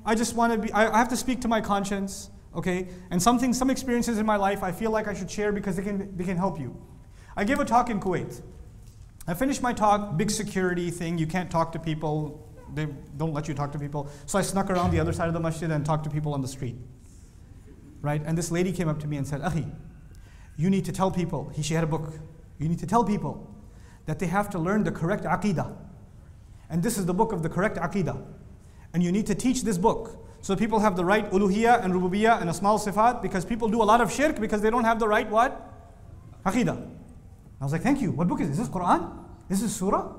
I just want to be, I have to speak to my conscience, okay? And some experiences in my life I feel like I should share because they can help you. I gave a talk in Kuwait. I finished my talk, big security thing, you can't talk to people, they don't let you talk to people. So I snuck around the other side of the masjid and talked to people on the street. Right? And this lady came up to me and said, Akhi, you need to tell people, she had a book, you need to tell people that they have to learn the correct aqidah. And this is the book of the correct aqidah. And you need to teach this book so people have the right uluhiyah and rububiyyah and asma' sifat, because people do a lot of shirk because they don't have the right what? Aqidah. I was like, thank you. What book is this? Is this Quran? Is this surah?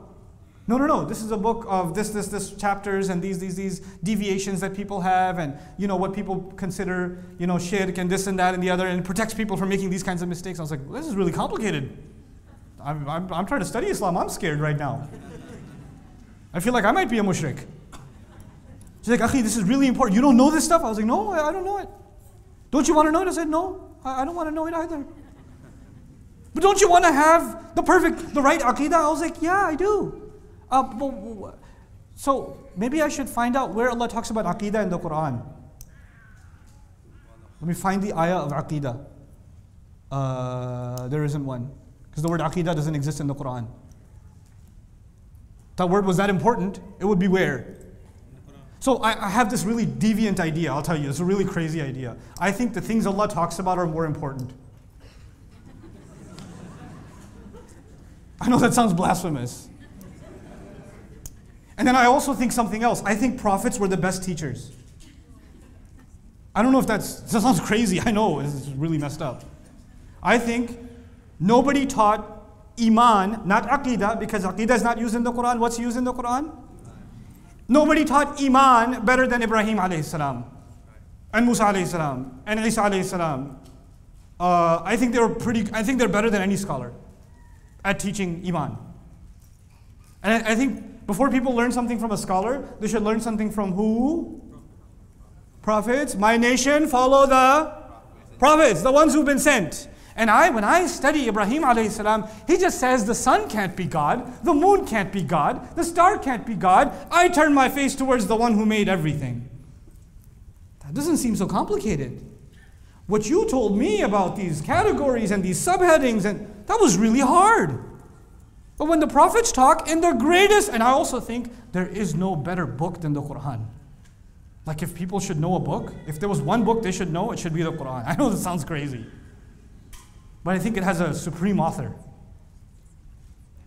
No. This is a book of this chapters and these deviations that people have, and what people consider shirk and this and that and the other, and it protects people from making these kinds of mistakes. I was like, well, this is really complicated. I'm trying to study Islam. I'm scared right now. I feel like I might be a mushrik. She's like, Akhi, this is really important. You don't know this stuff? I was like, no, I don't know it. Don't you want to know it? I said, no, I don't want to know it either. But don't you want to have the right aqidah? I was like, yeah, I do. So maybe I should find out where Allah talks about aqidah in the Quran. Let me find the ayah of aqidah. There isn't one. Because the word aqidah doesn't exist in the Quran. That word was that important, it would be where? So I have this really deviant idea, I'll tell you. It's a really crazy idea. I think the things Allah talks about are more important. I know that sounds blasphemous. And then I also think something else. I think prophets were the best teachers. I don't know if that sounds crazy. I know, it's really messed up. I think nobody taught Iman, not Aqidah, because Aqidah is not used in the Quran. What's used in the Quran? Nobody taught Iman better than Ibrahim alayhi salam, and Musa alayhi salam, and Isa alayhi salam. I think they're better than any scholar at teaching Iman. And I think before people learn something from a scholar, they should learn something from who? Prophets. My nation, follow the prophets, the ones who've been sent. And when I study Ibrahim alayhi salam, he just says the sun can't be God, the moon can't be God, the star can't be God. I turn my face towards the one who made everything. That doesn't seem so complicated. What you told me about these categories and these subheadings, and that was really hard. But when the prophets talk in the greatest, and I also think there is no better book than the Quran. Like if people should know a book, if there was one book they should know, it should be the Quran. I know this sounds crazy, but I think it has a supreme author.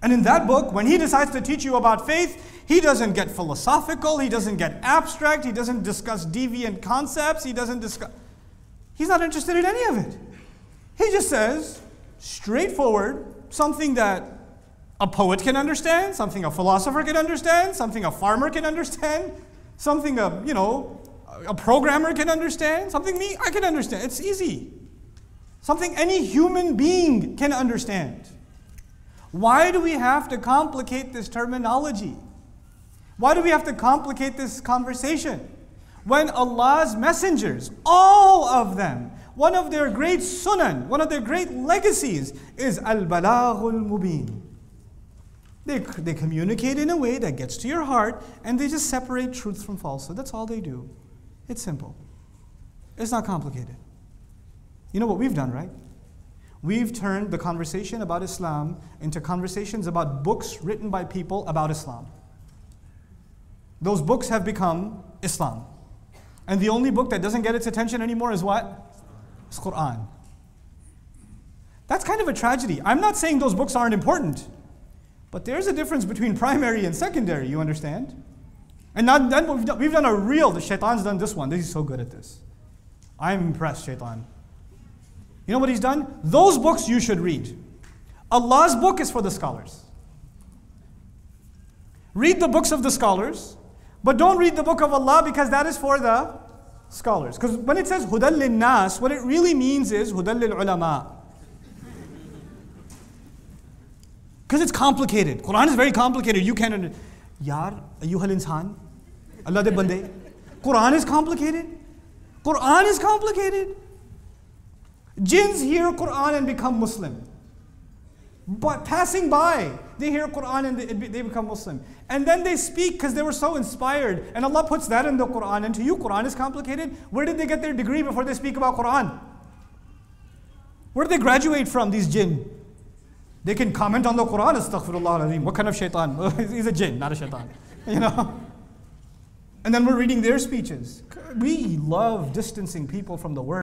And in that book, when he decides to teach you about faith, he doesn't get philosophical, he doesn't get abstract, he doesn't discuss deviant concepts, he's not interested in any of it. He just says, straightforward, something that a poet can understand, something a philosopher can understand, something a farmer can understand, something a programmer can understand, something I can understand. It's easy. Something any human being can understand. Why do we have to complicate this terminology? Why do we have to complicate this conversation? When Allah's messengers, all of them, one of their great sunan, one of their great legacies is al-balaghul mubin. They communicate in a way that gets to your heart, and they just separate truth from falsehood. That's all they do. It's simple. It's not complicated. You know what we've done, right? We've turned the conversation about Islam into conversations about books written by people about Islam. Those books have become Islam. And the only book that doesn't get its attention anymore is what? It's Quran. That's kind of a tragedy. I'm not saying those books aren't important, but there's a difference between primary and secondary, you understand? And then we've done a real, the shaitan's done this one. He's so good at this. I'm impressed, shaitan. You know what he's done? Those books you should read. Allah's book is for the scholars. Read the books of the scholars, but don't read the book of Allah, because that is for the scholars. Because when it says Hudal lin-nas, what it really means is Hudal lil-ulama. Because it's complicated. Quran is very complicated. You can't understand. Yaar, ayyuhal insan, Allah de bande. Quran is complicated. Quran is complicated. Jinns hear Quran and become Muslim. But passing by, They hear Quran and they become Muslim. And then they speak because they were so inspired. And Allah puts that in the Quran. And to you, Quran is complicated. Where did they get their degree before they speak about Quran? Where did they graduate from, these jinn? They can comment on the Quran, astaghfirullah al-azim. What kind of shaitan? He's a jinn, not a shaitan. You know? And then we're reading their speeches. We love distancing people from the word.